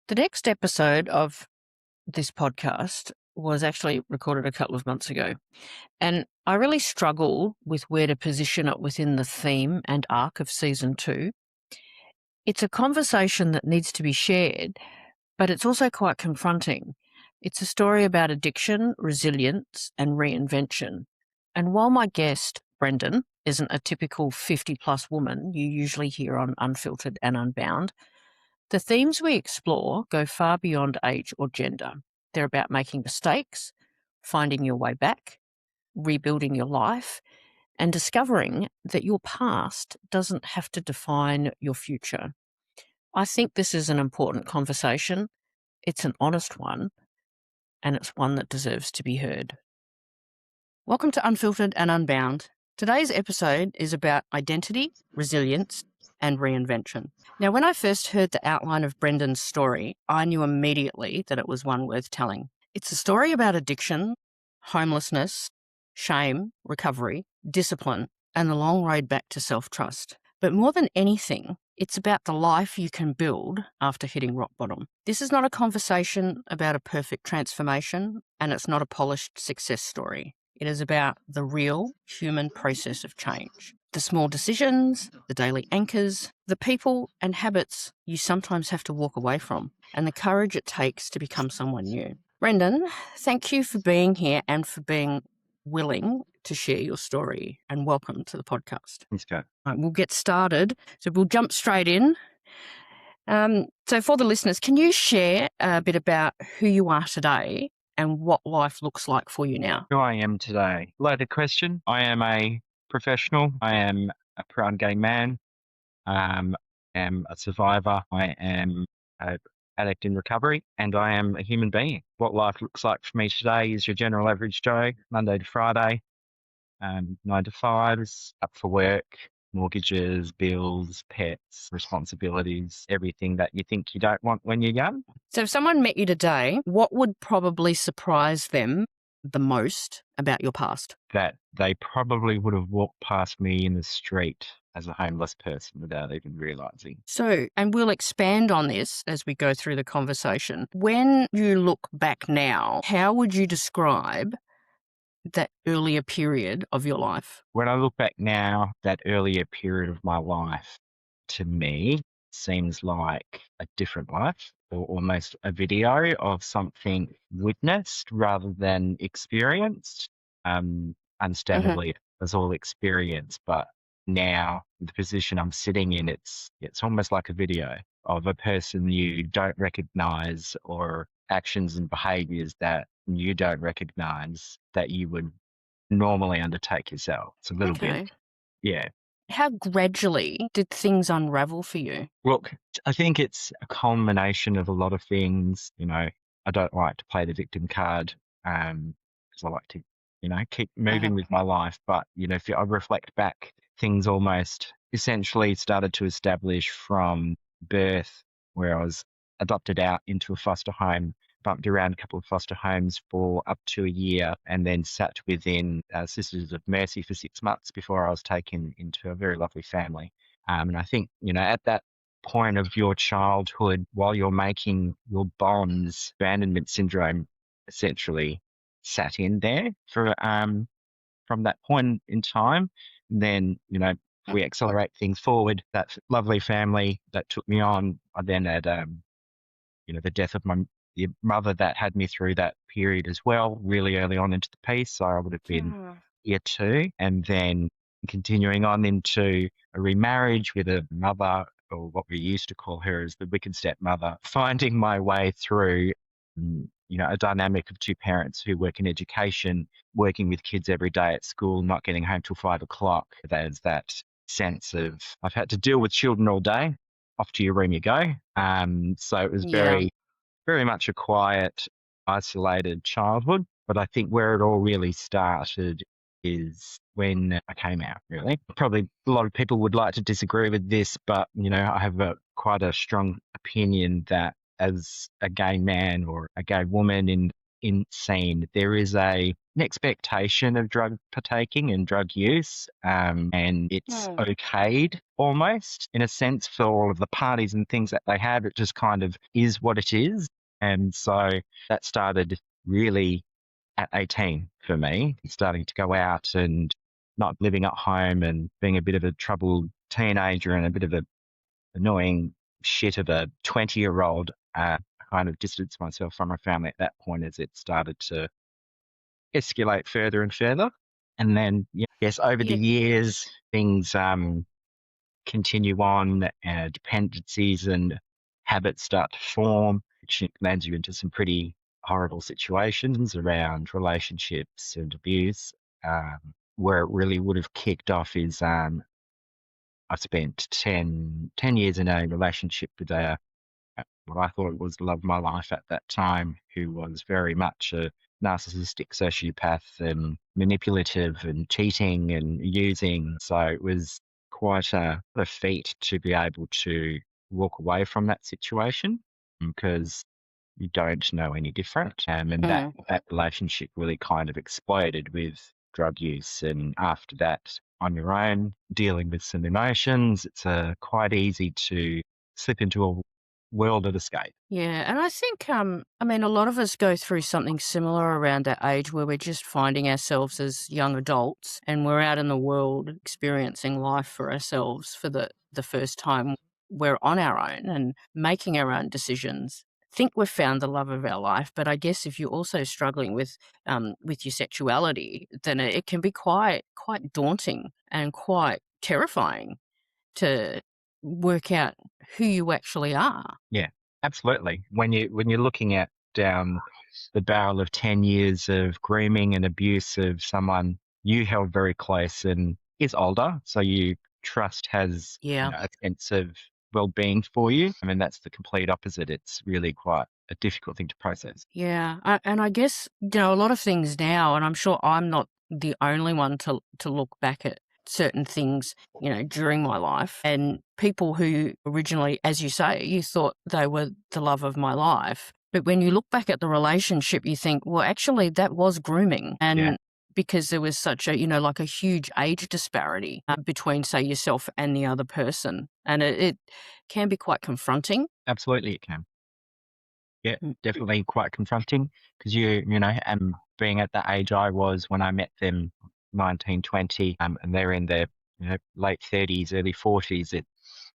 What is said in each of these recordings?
The next episode of this podcast was actually recorded a couple of months ago, and I really struggle with where to position it within the theme and arc of season 2. It's a conversation that needs to be shared, but it's also quite confronting. It's a story about addiction, resilience, and reinvention. And while my guest, Brendan, isn't a typical 50-plus woman you usually hear on Unfiltered and Unbound, the themes we explore go far beyond age or gender. They're about making mistakes, finding your way back, rebuilding your life, and discovering that your past doesn't have to define your future. I think this is an important conversation. It's an honest one, and it's one that deserves to be heard. Welcome to Unfiltered and Unbound. Today's episode is about identity, resilience, and reinvention. Now, when I first heard the outline of Brendan's story, I knew immediately that it was one worth telling. It's a story about addiction, homelessness, shame, recovery, discipline, and the long road back to self-trust. But more than anything, it's about the life you can build after hitting rock bottom. This is not a conversation about a perfect transformation, and it's not a polished success story. It is about the real human process of change. The small decisions, the daily anchors, the people and habits you sometimes have to walk away from, and the courage it takes to become someone new. Brendan, thank you for being here and for being willing to share your story, and welcome to the podcast. Thanks, Kat. Right, we'll get started. So we'll jump straight in. So for the listeners, can you share a bit about who you are today and what life looks like for you now? Who I am today. Loaded question. I am a professional. I am a proud gay man. I am a survivor. I am an addict in recovery, and I am a human being. What life looks like for me today is your general average Joe, Monday to Friday, 9 to 5s, up for work, mortgages, bills, pets, responsibilities, everything that you think you don't want when you're young. So if someone met you today, what would probably surprise them the most about your past? That they probably would have walked past me in the street as a homeless person without even realising. So, and we'll expand on this as we go through the conversation. When you look back now, how would you describe that earlier period of your life? When I look back now, that earlier period of my life, to me, seems like a different life, or almost a video of something witnessed rather than experienced. Understandably, it was all experience, but now the position I'm sitting in, it's almost like a video of a person you don't recognize, or actions and behaviors that you don't recognize that you would normally undertake yourself. It's a little bit, yeah. How gradually did things unravel for you? Look, I think it's a culmination of a lot of things. I don't like to play the victim card, because I like to, keep moving with my life. But, if I reflect back, things almost essentially started to establish from birth, where I was adopted out into a foster home, bumped around a couple of foster homes for up to a year, and then sat within Sisters of Mercy for 6 months before I was taken into a very lovely family. And I think, at that point of your childhood, while you're making your bonds, abandonment syndrome essentially sat in there for from that point in time. And then, we accelerate things forward. That lovely family that took me on, I then had, the death of the mother that had me through that period as well, really early on into the piece. So I would have been year 2, and then continuing on into a remarriage with a mother, or what we used to call her as the wicked stepmother, finding my way through, a dynamic of 2 parents who work in education, working with kids every day at school, not getting home till 5 o'clock. There's that sense of, I've had to deal with children all day. Off to your room you go. So it was very much a quiet, isolated childhood. But I think where it all really started is when I came out, really. Probably a lot of people would like to disagree with this, but, I have quite a strong opinion that as a gay man or a gay woman in insane. There is an expectation of drug partaking and drug use, and it's Mm. okayed almost in a sense for all of the parties and things that they have. It just kind of is what it is. And so that started really at 18 for me, starting to go out and not living at home and being a bit of a troubled teenager and a bit of a annoying shit of a 20-year-old. Kind of distanced myself from my family at that point as it started to escalate further and further. And then, yes, over the Yeah. years, things continue on, dependencies and habits start to form, which lands you into some pretty horrible situations around relationships and abuse. Where it really would have kicked off is I spent 10 years in a relationship with what I thought was the love of my life at that time, who was very much a narcissistic sociopath and manipulative and cheating and using. So it was quite a feat to be able to walk away from that situation because you don't know any different. And that, Mm. that relationship really kind of exploded with drug use. And after that, on your own, dealing with some emotions, it's quite easy to slip into a world of escape. Yeah, and I think, I mean, a lot of us go through something similar around that age where we're just finding ourselves as young adults and we're out in the world experiencing life for ourselves for the first time. We're on our own and making our own decisions. Think we've found the love of our life, but I guess if you're also struggling with your sexuality, then it can be quite daunting and quite terrifying to work out who you actually are. Yeah, absolutely. When you're looking at down the barrel of 10 years of grooming and abuse of someone you held very close and is older, so you trust has, Yeah. a sense of well-being for you. I mean, that's the complete opposite. It's really quite a difficult thing to process. Yeah, and I guess, a lot of things now, and I'm sure I'm not the only one to look back at certain things, during my life, and people who originally, as you say, you thought they were the love of my life. But when you look back at the relationship, you think, well, actually, that was grooming. Yeah, And because there was such a, like a huge age disparity between, say, yourself and the other person. And it can be quite confronting. absolutely it can. Yeah, Mm. definitely quite confronting because and being at the age I was when I met them, 19, 20, and they're in their, late 30s, early 40s.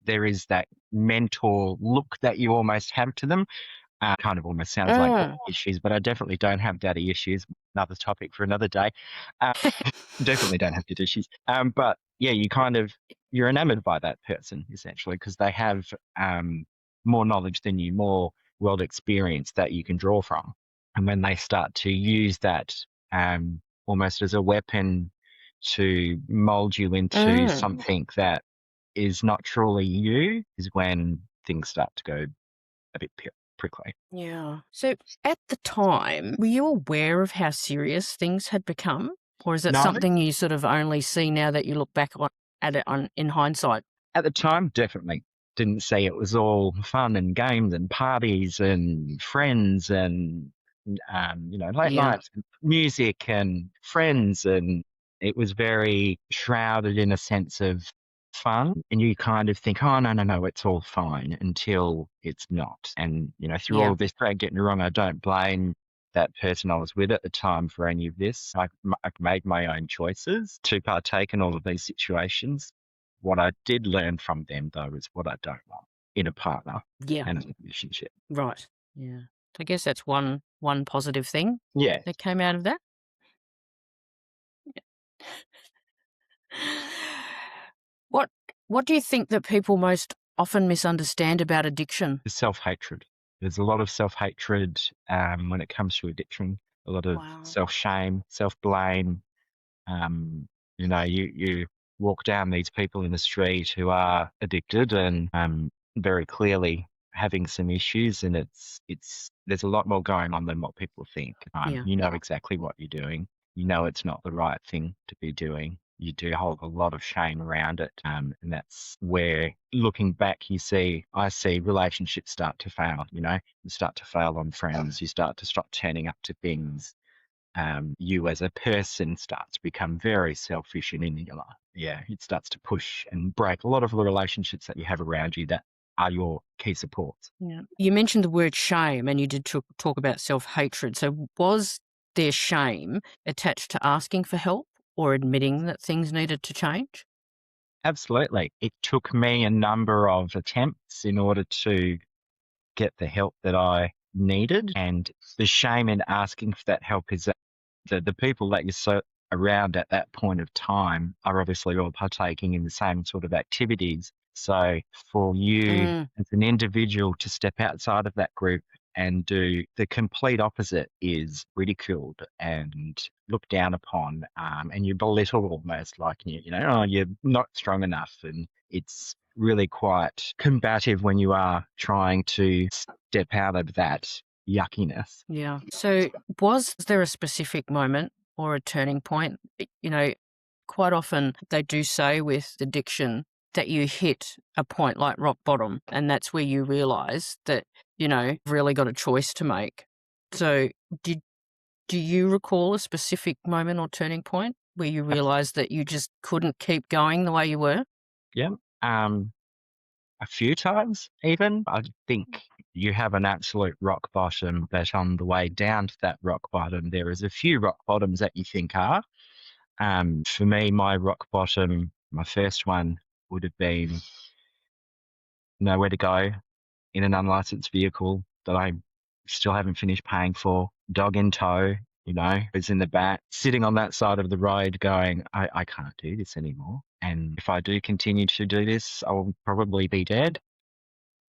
There is that mentor look that you almost have to them. Kind of almost sounds like daddy Mm. issues, but I definitely don't have daddy issues. Another topic for another day. Uh, Definitely don't have daddy issues. But yeah, you're enamored by that person essentially because they have more knowledge than you, more world experience that you can draw from. And when they start to use that almost as a weapon to mold you into Mm. something that is not truly you, is when things start to go a bit prickly. Yeah. So at the time, were you aware of how serious things had become? Or is it No, something you sort of only see now that you look back at it in hindsight? at the time, definitely didn't say it was all fun and games and parties and friends and late Yeah. nights and music and friends, and it was very shrouded in a sense of fun. And you kind of think, oh no, no, no, it's all fine until it's not. And through all Yeah. of this, don't get me wrong, I don't blame that person I was with at the time for any of this. I made my own choices to partake in all of these situations. What I did learn from them, though, is what I don't want in a partner Yeah. and a relationship. Right. Yeah. So I guess that's one positive thing Yeah, that came out of that. What what do you think that people most often misunderstand about addiction? self-hatred. There's a lot of self-hatred when it comes to addiction, a lot of Wow. self-shame, self-blame. Um, you walk down these people in the street who are addicted and very clearly having some issues, and it's there's a lot more going on than what people think. Yeah. You know exactly what you're doing. You know it's not the right thing to be doing. you do hold a lot of shame around it. And that's where, looking back, I see relationships start to fail. You start to fail on friends. You start to stop turning up to things. You as a person starts to become very selfish and in your life. Yeah, it starts to push and break a lot of the relationships that you have around you that are your key supports. Yeah. You mentioned the word shame, and you did talk about self-hatred. So was there shame attached to asking for help or admitting that things needed to change? Absolutely. It took me a number of attempts in order to get the help that I needed. And the shame in asking for that help is that the people that you're around at that point of time are obviously all partaking in the same sort of activities. So for you Mm, as an individual to step outside of that group and do the complete opposite is ridiculed and looked down upon, and you belittle almost, like oh, you're not strong enough, and it's really quite combative when you are trying to step out of that yuckiness. yeah. So was there a specific moment or a turning point? Quite often they do say with addiction that you hit a point like rock bottom, and that's where you realize that, you've really got a choice to make. So did do you recall a specific moment or turning point where you realized that you just couldn't keep going the way you were? Yeah. Um, a few times even. I think you have an absolute rock bottom, but on the way down to that rock bottom, there is a few rock bottoms that you think are. For me, my rock bottom, my first one would have been nowhere to go in an unlicensed vehicle that I still haven't finished paying for, dog in tow, is in the back, sitting on that side of the road going, I can't do this anymore. And if I do continue to do this, I'll probably be dead.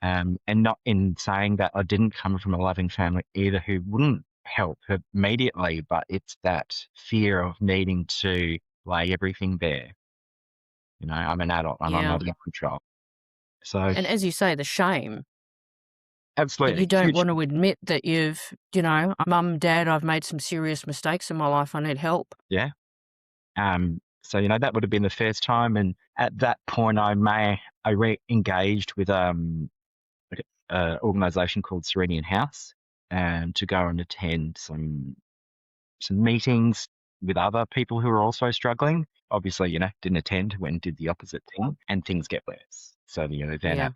And not in saying that I didn't come from a loving family either who wouldn't help immediately, but it's that fear of needing to lay everything bare. I'm an adult and I'm Yeah. not in control. So And as you say, the shame that you absolutely don't huge. want to admit that mum, dad, I've made some serious mistakes in my life. I need help. Yeah. So that would have been the first time, and at that point, I re-engaged with an organisation called Serenian House, to go and attend some meetings with other people who are also struggling. Obviously, didn't attend, went and did the opposite thing, and things get worse. So, then Yeah.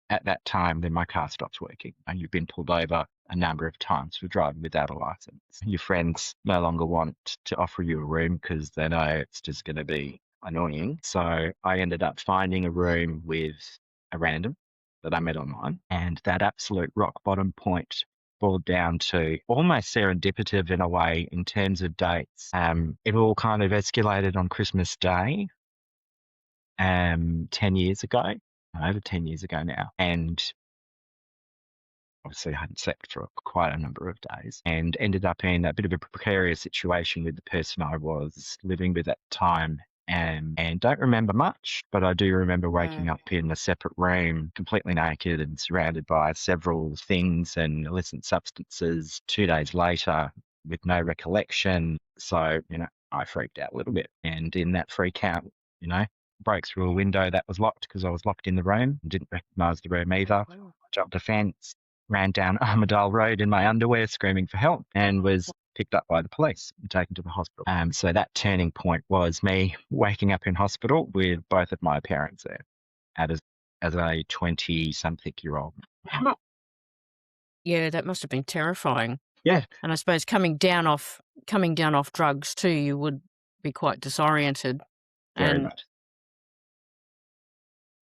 at that time, then my car stops working, and you've been pulled over a number of times for driving without a license. Your friends no longer want to offer you a room because they know it's just going to be annoying. So I ended up finding a room with a random that I met online, and that absolute rock bottom point boiled down to almost serendipitous in a way in terms of dates. It all kind of escalated on Christmas Day, 10 years ago, over 10 years ago now. And obviously I hadn't slept for quite a number of days and ended up in a bit of a precarious situation with the person I was living with at the time. And don't remember much, but I do remember waking Mm. up in a separate room, completely naked and surrounded by several things and illicit substances 2 days later with no recollection. So, I freaked out a little bit. And in that freak out, you know, broke through a window that was locked because I was locked in the room and didn't recognise the room either. Wow. Jumped a fence, ran down Armadale Road in my underwear screaming for help, and was picked up by the police and taken to the hospital. So that turning point was me waking up in hospital with both of my parents there as a 20-something-year-old. Yeah, that must have been terrifying. Yeah, And I suppose coming down off drugs too, you would be quite disoriented. very And much.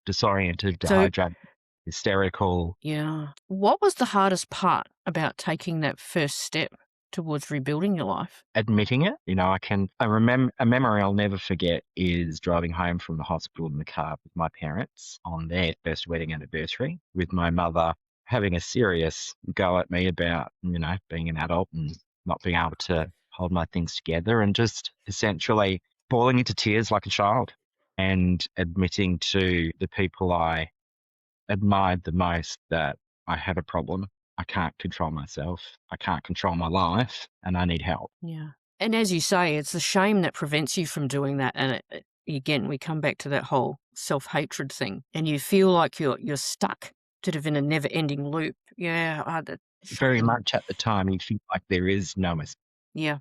Disoriented, so, dehydrated, hysterical. yeah. What was the hardest part about taking that first step towards rebuilding your life? Admitting it. I remember a memory I'll never forget is driving home from the hospital in the car with my parents on their first wedding anniversary, with my mother having a serious go at me about, being an adult and not being able to hold my things together, and just essentially falling into tears like a child and admitting to the people I admired the most that I had a problem. I can't control myself. I can't control my life, and I need help. Yeah. And as you say, it's the shame that prevents you from doing that. And again, we come back to that whole self-hatred thing, and you feel like you're stuck sort of in a never-ending loop. Yeah, that Very shame. much at the time, you feel like there is no escape. Yeah.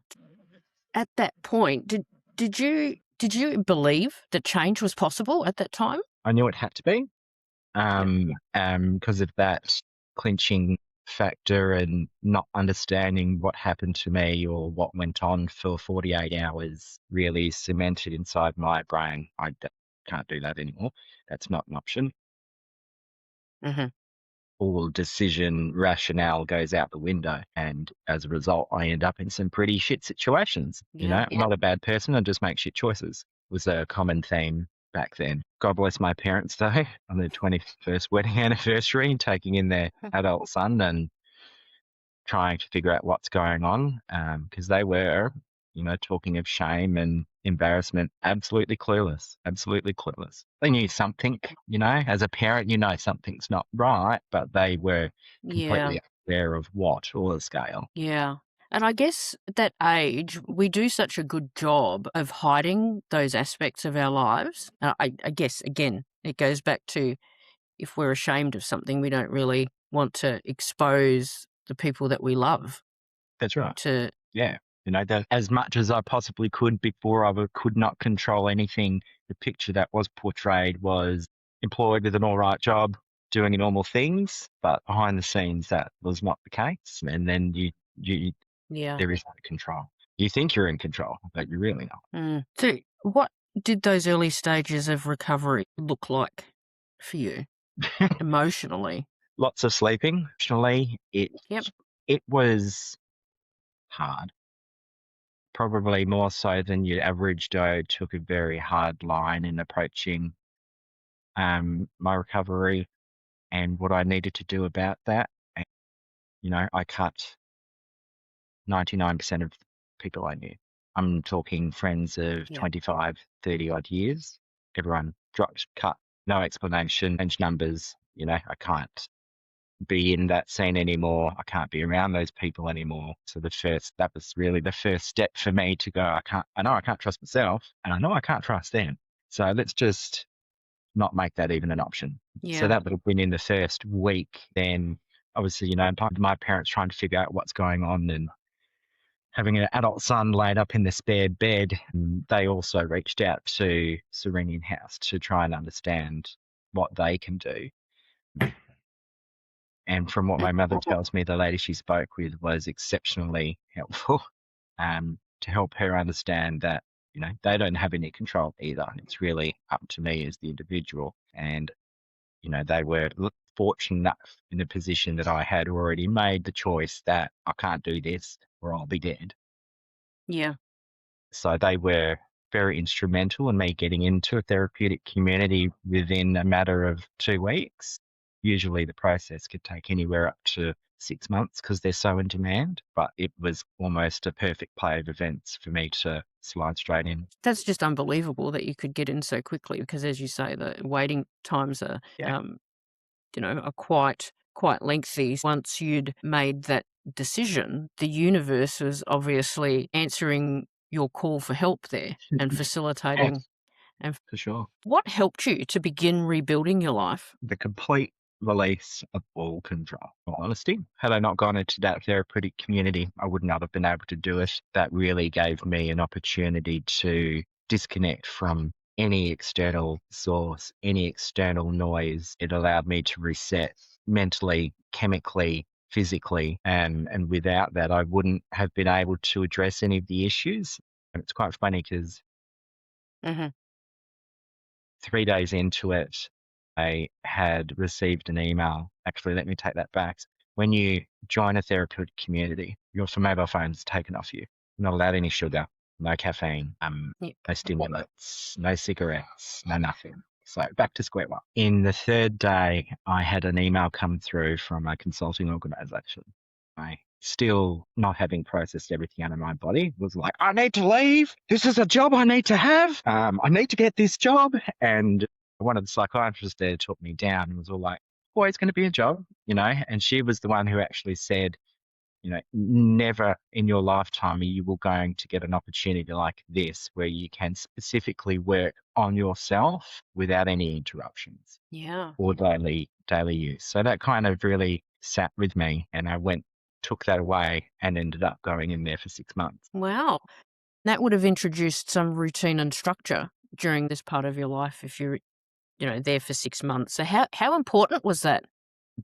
At that point, did you believe that change was possible at that time? I knew it had to be, Yeah. because of that clinching factor and not understanding what happened to me or what went on for 48 hours really cemented inside my brain. Can't do that anymore. That's not an option. Hmm. All decision rationale goes out the window. And as a result, I end up in some pretty shit situations. Yeah. I'm not a bad person. I just make shit choices was a common theme back then. God bless my parents, though, on their 21st wedding anniversary, taking in their adult son and trying to figure out what's going on, because they were, talking of shame and embarrassment, absolutely clueless, absolutely clueless. They knew something, as a parent, something's not right, but they were Yeah. completely aware of what or the scale. Yeah. And I guess at that age, we do such a good job of hiding those aspects of our lives. I guess, again, it goes back to if we're ashamed of something, we don't really want to expose the people that we love That's right. to. Yeah. That as much as I possibly could before could not control anything, the picture that was portrayed was employed with an all right job, doing normal things, but behind the scenes that was not the case. And then you Yeah. there is no control. You think you're in control, but you're really So, what did those early stages of recovery look like for you not. emotionally? Lots of sleeping. Emotionally, Yep. it was hard. Probably more so than your average Joe. Took a very hard line in approaching my recovery and what I needed to do about that. And, I cut 99% of people I knew. I'm talking friends of Yep. 25, 30 odd years. Everyone dropped, cut, no explanation, change numbers. I can't be in that scene anymore. I can't be around those people anymore. So that was really the first step for me to go, I know I can't trust myself and I know I can't trust them. So let's just not make that even an option. So Yeah. that would have been in the first week. Then obviously, my parents trying to figure out what's going on and having an adult son laid up in the spare bed. They also reached out to Serenian House to try and understand what they can do. And from what my mother tells me, the lady she spoke with was exceptionally helpful, to help her understand that, they don't have any control either. It's really up to me as the individual. And, they were fortunate enough in a position that I had already made the choice that I can't do this or I'll be dead. Yeah. So they were very instrumental in me getting into a therapeutic community within a matter of 2 weeks. Usually the process could take anywhere up to 6 months because they're so in demand, but it was almost a perfect play of events for me to slide straight in. That's just unbelievable that you could get in so quickly because, as you say, the waiting times are, Yeah. are quite lengthy. Once you'd made that decision, the universe was obviously answering your call for help there and Yeah, facilitating. And for sure. what helped you to begin rebuilding your life? The complete release of all control. In all honesty, had I not gone into that therapeutic community, I would not have been able to do it. That really gave me an opportunity to disconnect from any external source, any external noise. It allowed me to reset mentally, chemically, physically, and without that, I wouldn't have been able to address any of the issues. And it's quite funny because Hmm. 3 days into it, I had received an email. Actually, let me take that back. When you join a therapeutic community, your mobile phone's taken off you. You're not allowed any sugar, no caffeine, Yeah. no stimulants, no cigarettes, no nothing. So back to square one. In the third day, I had an email come through from a consulting organisation. I still not having processed everything out of my body was like, I need to leave. This is a job I need to have. I need to get this job. And one of the psychiatrists there took me down and was all like, always going to be a job, and she was the one who actually said, never in your lifetime are you will going to get an opportunity like this where you can specifically work on yourself without any interruptions Yeah. or daily use. So that kind of really sat with me, and I took that away and ended up going in there for 6 months. Wow. That would have introduced some routine and structure during this part of your life if you're, there for 6 months. So how important was that?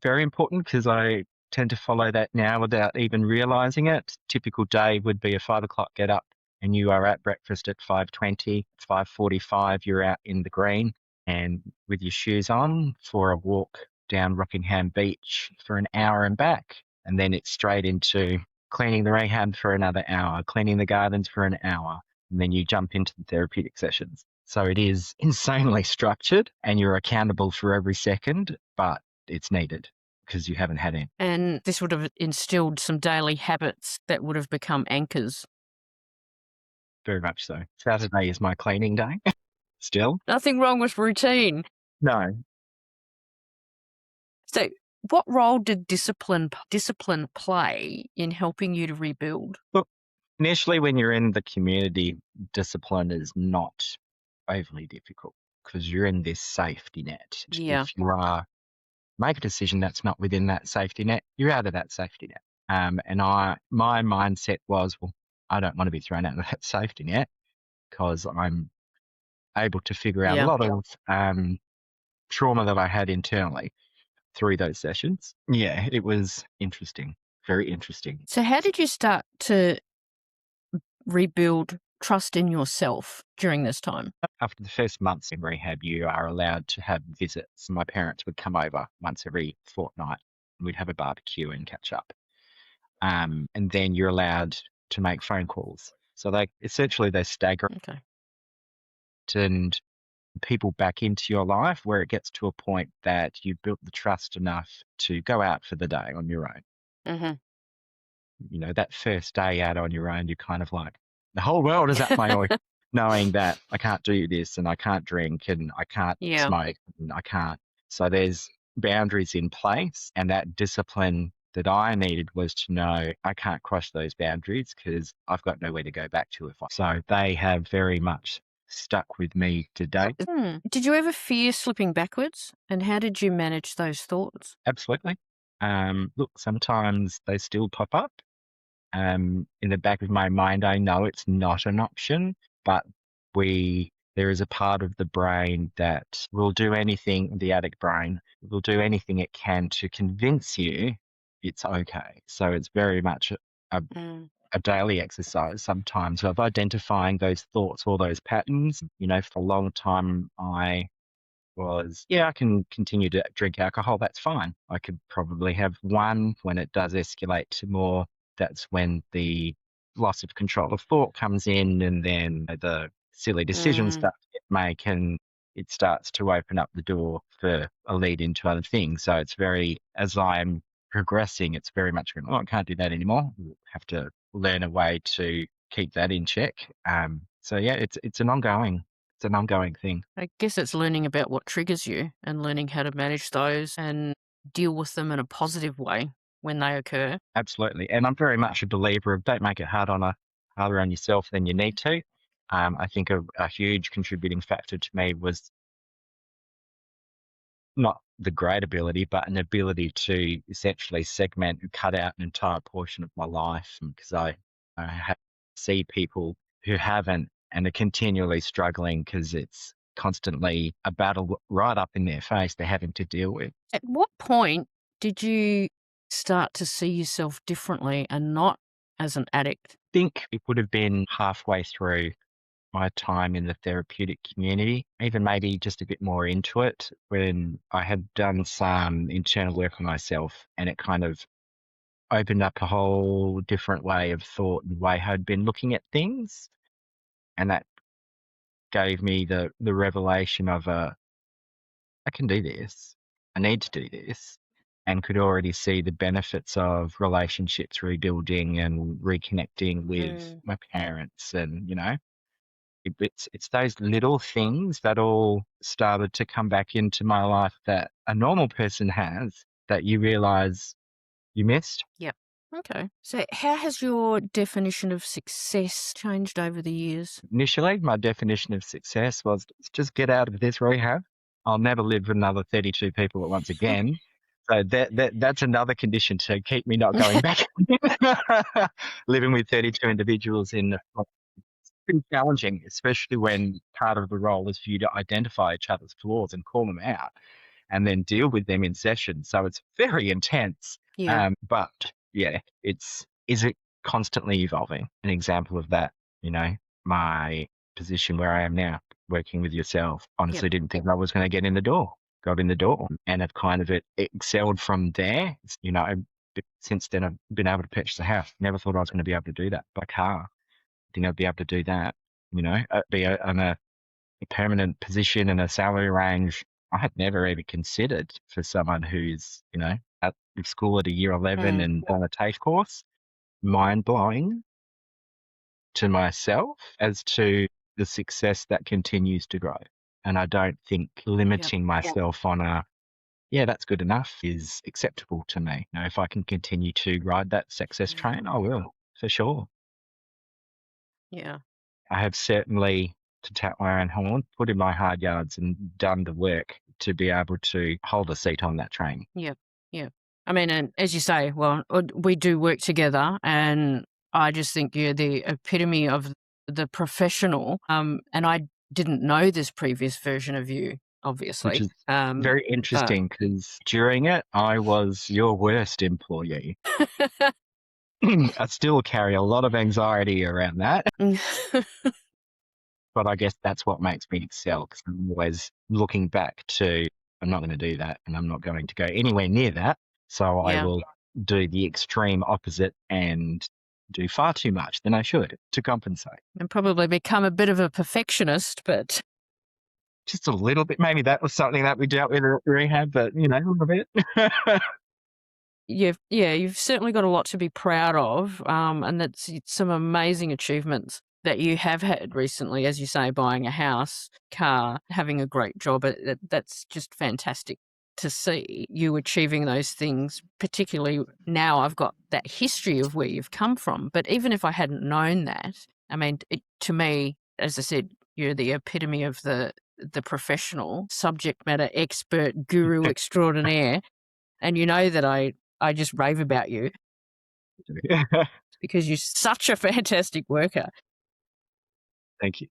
Very important because I tend to follow that now without even realizing it. Typical day would be a 5 o'clock get up and you are at breakfast at 5:20, 5:45, you're out in the green and with your shoes on for a walk down Rockingham Beach for an hour and back. And then it's straight into cleaning the rehab for another hour, cleaning the gardens for an hour, and then you jump into the therapeutic sessions. So it is insanely structured and you're accountable for every second, but it's needed because you haven't had any. And this would have instilled some daily habits that would have become anchors. Very much so. Saturday is my cleaning day still. Nothing wrong with routine. No. So, what role did discipline play in helping you to rebuild? Look, initially when you're in the community, discipline is not overly difficult because you're in this safety net. Yeah. If you make a decision that's not within that safety net, you're out of that safety net. And my mindset was, well, I don't want to be thrown out of that safety net because I'm able to figure out a Yeah. lot of trauma that I had internally through those sessions. Yeah, it was interesting, very interesting. So, how did you start to rebuild trust in yourself during this time? After the first months in rehab, you are allowed to have visits. My parents would come over once every fortnight. We'd have a barbecue and catch up. And then you're allowed to make phone calls. So they stagger Okay. and people back into your life where it gets to a point that you've built the trust enough to go out for the day on your own. Mm-hmm. That first day out on your own, you're kind of like, the whole world is at my oyster, knowing that I can't do this and I can't drink and I can't Yeah. smoke and I can't. So there's boundaries in place, and that discipline that I needed was to know I can't cross those boundaries because I've got nowhere to go back to so they have very much stuck with me today. Did you ever fear slipping backwards? And how did you manage those thoughts? Absolutely. Look, sometimes they still pop up. In the back of my mind, I know it's not an option, but there is a part of the brain that will do anything, the addict brain will do anything it can to convince you it's okay. So it's very much a, Mm. a daily exercise sometimes of identifying those thoughts or those patterns. For a long time, I can continue to drink alcohol. That's fine. I could probably have one. When it does escalate to more, that's when the loss of control of thought comes in, and then the silly decisions start to get make, and it starts to open up the door for a lead into other things. So it's as I'm progressing, it's very much going, oh, I can't do that anymore. We'll have to learn a way to keep that in check. So yeah, it's an ongoing thing. I guess it's learning about what triggers you and learning how to manage those and deal with them in a positive way when they occur. Absolutely. And I'm very much a believer of don't make it harder on yourself than you need to. I think a huge contributing factor to me was not the great ability, but an ability to essentially segment and cut out an entire portion of my life because I see people who haven't and are continually struggling because it's constantly a battle right up in their face they're having to deal with. At what point did you start to see yourself differently and not as an addict? Think it would have been halfway through my time in the therapeutic community, even maybe just a bit more into it when I had done some internal work on myself, and it kind of opened up a whole different way of thought and way I'd been looking at things. And that gave me the revelation of I can do this. I need to do this. And could already see the benefits of relationships rebuilding and reconnecting with my parents and, it's those little things that all started to come back into my life that a normal person has that you realize you missed. Yep. Okay. So, how has your definition of success changed over the years? Initially, my definition of success was just get out of this rehab. I'll never live with another 32 people at once again. So that's another condition to keep me not going back. Living with 32 individuals in pretty challenging, especially when part of the role is for you to identify each other's flaws and call them out and then deal with them in session. So it's very intense. Yeah. But yeah, is it constantly evolving? An example of that, you know, my position where I am now, working with yourself, Yep. honestly didn't think I was going to get in the door. Got in the door and have kind of excelled from there. You know, since then I've been able to purchase a house. Never thought I was going to be able to do that. Buy a car, think I'd be able to do that. You know, on a permanent position and a salary range I had never even considered for someone who's, you know, at school at a year 11 Mm. and done a TAFE course. Mind blowing to myself as to the success that continues to grow. And I don't think Yep. limiting myself on yeah, that's good enough is acceptable to me. You know, if I can continue to ride that success train, I will, for sure. Yeah. I have certainly, to tap my own horn, put in my hard yards and done the work to be able to hold a seat on that train. Yep. Yep. I mean, and as you say, well, we do work together, and I just think you're the epitome of the professional. And I didn't know this previous version of you, Which obviously. is Um, very but interesting because during it, I was your worst employee. I still carry a lot of anxiety around that, but I guess that's what makes me excel because I'm always looking back to, I'm not going to do that and I'm not going to go anywhere near that. So I yeah, will do the extreme opposite and do far too much than I should to compensate. and probably become a bit of a perfectionist, but Just a little bit. Maybe that was something that we dealt with at rehab, but you know, a little bit. you've certainly got a lot to be proud of, and that's some amazing achievements that you have had recently, as you say, buying a house, car, having a great job. That's just fantastic to see you achieving those things. Particularly now, I've got that history of where you've come from. But even if I hadn't known that, I mean, to me, as I said, you're the epitome of the professional subject matter expert guru extraordinaire, and you know that I just rave about you because you're such a fantastic worker. Thank you.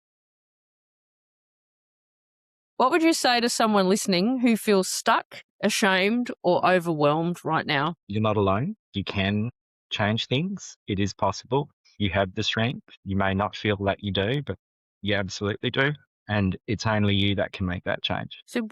What would you say to someone listening who feels stuck, ashamed, or overwhelmed right now? You're not alone. You can change things. It is possible. You have the strength. You may not feel that you do, but you absolutely do. And it's only you that can make that change. So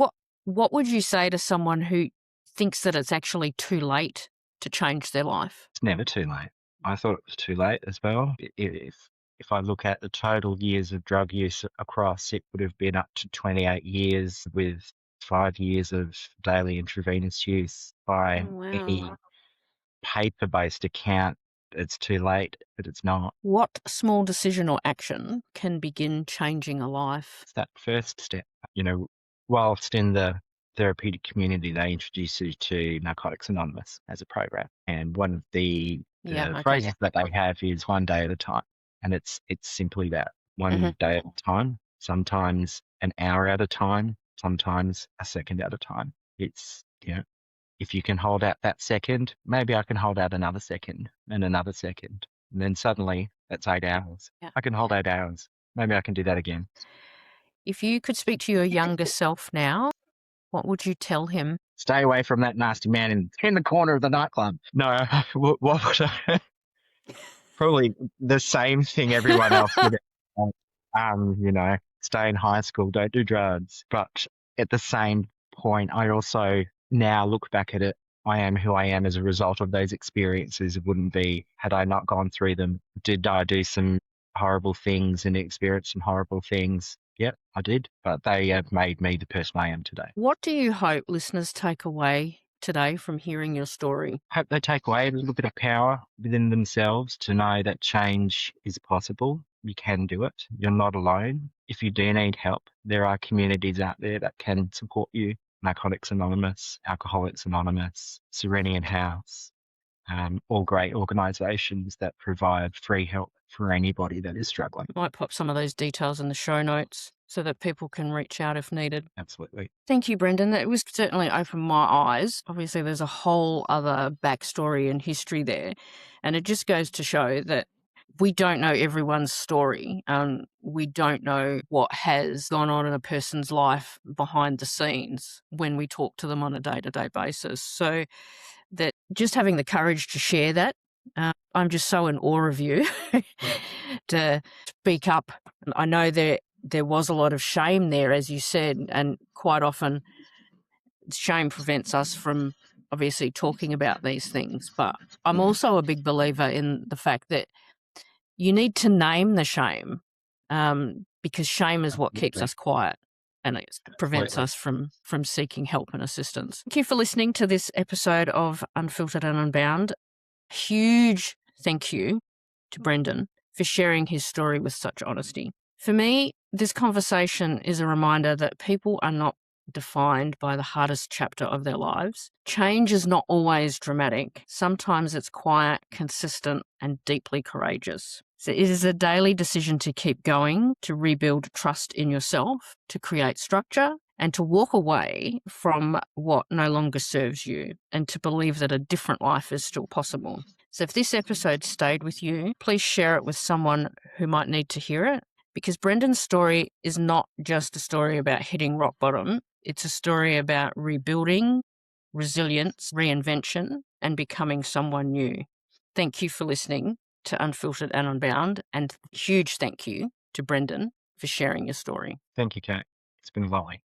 what would you say to someone who thinks that it's actually too late to change their life? It's never too late. I thought it was too late as well. If I look at the total years of drug use across, it would have been up to 28 years with 5 years of daily intravenous use. Oh, By any wow. paper-based account, it's too late, but it's not. What small decision or action can begin changing a life? It's that first step. You know, whilst in the therapeutic community, they introduce you to Narcotics Anonymous as a program. And one of Yeah, the okay. phrases that they have is one day at a time. And it's simply that, Hmm. one day at a time, sometimes an hour at a time, sometimes a second at a time. It's, you know, if you can hold out that second, maybe I can hold out another second and another second. And then suddenly that's 8 hours. Yeah. I can hold 8 hours. Maybe I can do that again. If you could speak to your younger self now, what would you tell him? Stay away from that nasty man in the corner of the nightclub. No, what would I? Probably the same thing everyone else would. You know, stay in high school, don't do drugs. But at the same point, I also now look back at it. I am who I am as a result of those experiences. It wouldn't be had I not gone through them. Did I do some horrible things and experience some horrible things? Yep, I did. But they have made me the person I am today. What do you hope listeners take away today from hearing your story? Hope they take away a little bit of power within themselves to know that change is possible. You can do it. You're not alone. If you do need help, there are communities out there that can support you. Narcotics Anonymous, Alcoholics Anonymous, Serenian House, all great organisations that provide free help for anybody that is struggling. Might pop some of those details in the show notes so that people can reach out if needed. Absolutely. Thank you, Brendan. It was certainly opened my eyes. Obviously, there's a whole other backstory and history there. And it just goes to show that we don't know everyone's story. We don't know what has gone on in a person's life behind the scenes when we talk to them on a day-to-day basis. So that just having the courage to share that, I'm just so in awe of you to speak up. I know there was a lot of shame there, as you said, and quite often shame prevents us from obviously talking about these things. But I'm also a big believer in the fact that you need to name the shame, because shame is what keeps Absolutely. us quiet and it prevents Absolutely. us from seeking help and assistance. Thank you for listening to this episode of Unfiltered and Unbound. Huge thank you to Brendan for sharing his story with such honesty. For me, this conversation is a reminder that people are not defined by the hardest chapter of their lives. Change is not always dramatic. Sometimes it's quiet, consistent, and deeply courageous. So it is a daily decision to keep going, to rebuild trust in yourself, to create structure, and to walk away from what no longer serves you, and to believe that a different life is still possible. So if this episode stayed with you, please share it with someone who might need to hear it, because Brendan's story is not just a story about hitting rock bottom. It's a story about rebuilding, resilience, reinvention, and becoming someone new. Thank you for listening to Unfiltered and Unbound, and huge thank you to Brendan for sharing your story. Thank you, Kate. It's been lovely.